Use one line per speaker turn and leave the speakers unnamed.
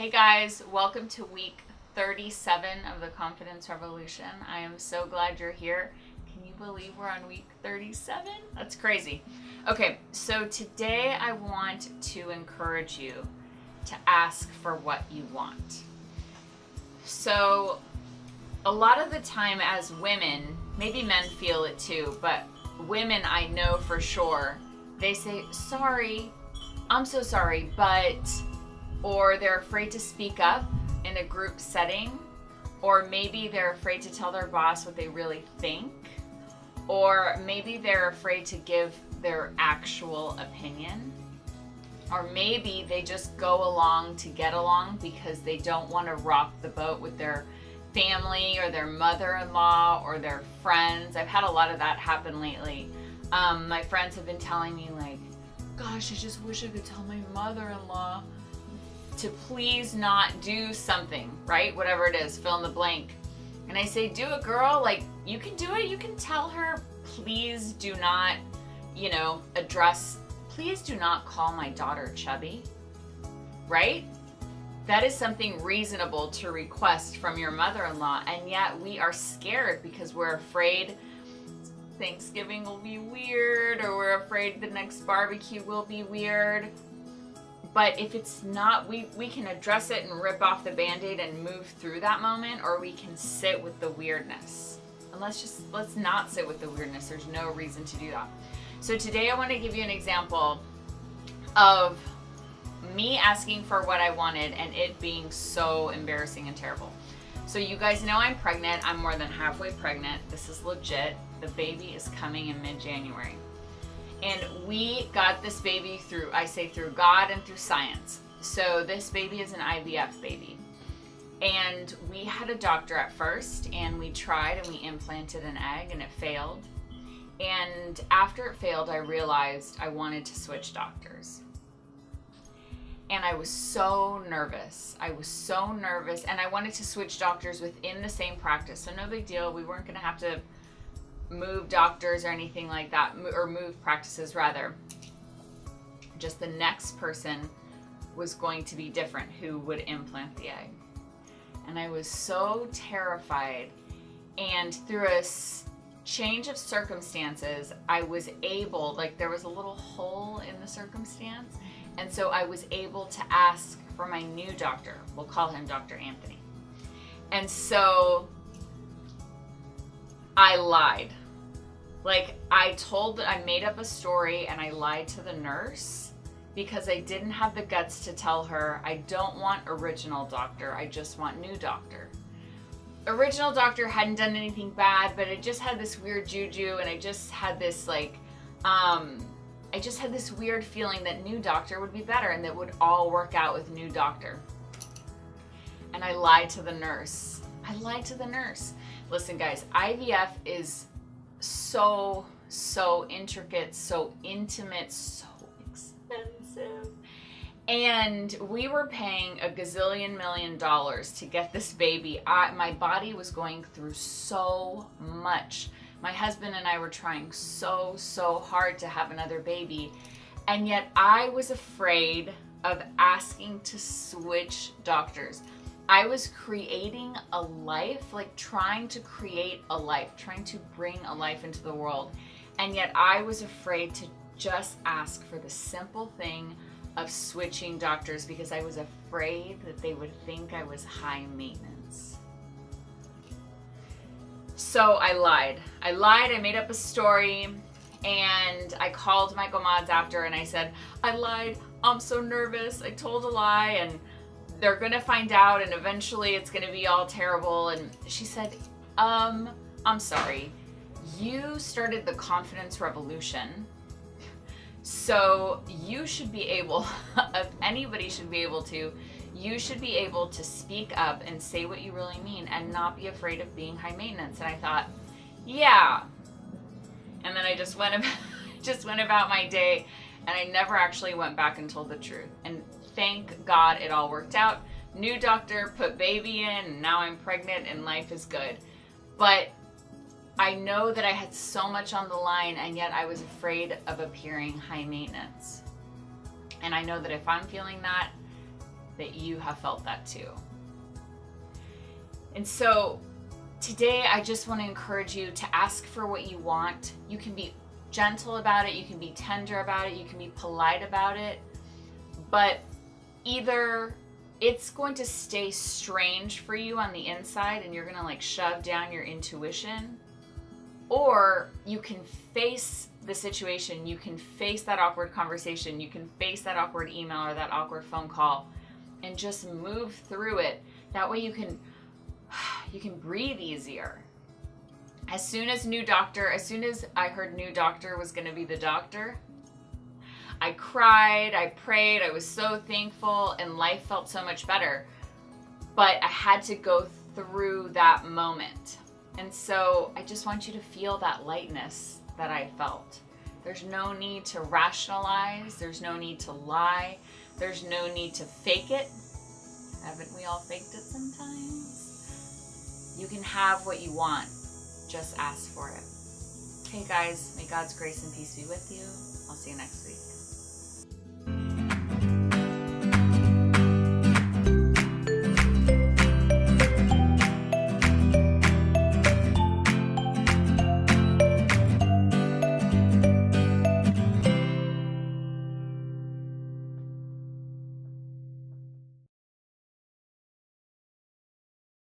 Hey guys, welcome to week 37 of the Confidence Revolution. I am so glad you're here. Can you believe we're on week 37? That's crazy. Okay, so today I want to encourage you to ask for what you want. So a lot of the time as women, maybe men feel it too, but women I know for sure, they say, sorry, I'm so sorry, but, or they're afraid to speak up in a group setting, or maybe they're afraid to tell their boss what they really think, or maybe they're afraid to give their actual opinion, or maybe they just go along to get along because they don't want to rock the boat with their family or their mother-in-law or their friends. I've had a lot of that happen lately. My friends have been telling me like, gosh, I just wish I could tell my mother-in-law to please not do something, right? Whatever it is, fill in the blank. And I say, do it, girl. Like, you can do it. You can tell her, please do not, please do not call my daughter chubby, right? That is something reasonable to request from your mother-in-law. And yet we are scared because we're afraid Thanksgiving will be weird, or we're afraid the next barbecue will be weird. But if it's not, we can address it and rip off the Band-Aid and move through that moment, or we can sit with the weirdness. And let's not sit with the weirdness. There's no reason to do that. So today I want to give you an example of me asking for what I wanted and it being so embarrassing and terrible. So you guys know I'm pregnant. I'm more than halfway pregnant. This is legit. The baby is coming in mid-January. And we got this baby through God and through science. So this baby is an IVF baby. And we had a doctor at first, and we tried and we implanted an egg and it failed. And after it failed, I realized I wanted to switch doctors. And I was so nervous. And I wanted to switch doctors within the same practice. So no big deal. We weren't going to have to move doctors or anything like that, or move practices rather. Just the next person was going to be different who would implant the egg. And I was so terrified. And through a change of circumstances, I was able, there was a little hole in the circumstance. And so I was able to ask for my new doctor. We'll call him Dr. Anthony. And so I lied. I made up a story and I lied to the nurse because I didn't have the guts to tell her, I don't want original doctor, I just want new doctor. Original doctor hadn't done anything bad, but it just had this weird juju, and I just had this weird feeling that new doctor would be better and that would all work out with new doctor. And I lied to the nurse. Listen, guys, IVF is so intricate, so intimate, so expensive. And we were paying $1 gazillion million to get this baby. My body was going through so much. My husband and I were trying so hard to have another baby. And yet I was afraid of asking to switch doctors. I was creating a life, trying to create a life, trying to bring a life into the world. And yet I was afraid to just ask for the simple thing of switching doctors because I was afraid that they would think I was high maintenance. So I lied, I made up a story, and I called Michael Mods after and I said, I lied, I'm so nervous, I told a lie, and they're gonna find out, and eventually it's gonna be all terrible. And she said, I'm sorry, you started the confidence revolution, so you should be able, if anybody should be able to, you should be able to speak up and say what you really mean and not be afraid of being high maintenance. And I thought, yeah. And then I just went about my day, and I never actually went back and told the truth. And thank God it all worked out. New doctor, put baby in, and now I'm pregnant and life is good. But I know that I had so much on the line, and yet I was afraid of appearing high maintenance. And I know that if I'm feeling that, that you have felt that too. And so today I just want to encourage you to ask for what you want. You can be gentle about it, you can be tender about it, you can be polite about it, but either it's going to stay strange for you on the inside and you're going to like shove down your intuition, or you can face the situation, you can face that awkward conversation, you can face that awkward email or that awkward phone call and just move through it. That way you can breathe easier. As soon as I heard new doctor was going to be the doctor, I cried, I prayed, I was so thankful, and life felt so much better. But I had to go through that moment. And so I just want you to feel that lightness that I felt. There's no need to rationalize. There's no need to lie. There's no need to fake it. Haven't we all faked it sometimes? You can have what you want. Just ask for it. Okay, guys, may God's grace and peace be with you. I'll see you next week.